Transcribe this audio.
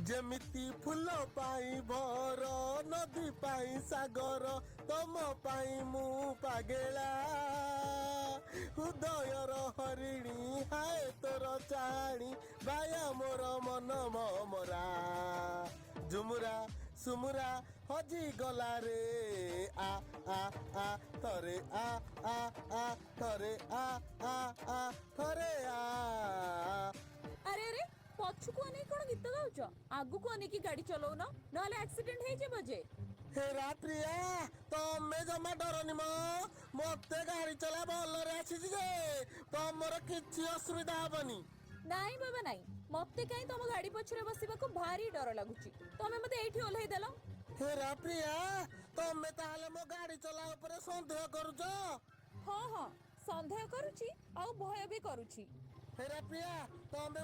ଯେମିତି ଫୁଲ ପାଇଁ ଭର ନଦୀ ପାଇଁ ସାଗର ତମ ପାଇଁ ମୁଁ ପାଗେଳା ହୃଦୟର ହରିଣୀ ହାଏ ତୋର ଚାହାଣୀ ବାୟା ମୋର ମନ ମରା ଝୁମୁରା ସୁମୁରା ହଜି ଗଲା ରେ ଆ ଆ ଆ ଥରେ ଆ ଆ ଆ ଥରେ ଆ ଆ ଆ ଥରେ ଆ। ଆରେ ଆରେ ପଛକୁ ଅନେଇ କଣ ଗୀତ ଗାଉଛ? ଆଗକୁ ଅନେଇକି ଗାଡି ଚଲଉନ, ନହେଲେ ଆକ୍ସିଡେଣ୍ଟ ହେଇଯିବ ଯେ। ହେରା ପ୍ରିୟା ତମେ ଜମା ଡରନି ମ ମତେ ଗାଡି ଚଲା ଭଲରେ ଆସିଛି ଯେ ତମର କିଛି ଅସୁବିଧା ହବନି। ନାଇଁ ବାବା ନାଇଁ, ମତେ କାହିଁ ତମ ଗାଡି ପଛରେ ବସିବାକୁ ଭାରି ଡର ଲାଗୁଛି। ତମେ ମତେ ଏଇଠି ଓହ୍ଲେଇ ଦେଲ। ହେରା ପ୍ରିୟା ତମେ ତାହେଲେ ମୋ ଗାଡି ଚଲା ଉପରେ ସନ୍ଦେହ କରୁଛ? ହଁ ହଁ, ସନ୍ଦେହ କରୁଛି ଆଉ ଭୟ ବି କରୁଛି। ହେରା ପ୍ରିୟା ତମେ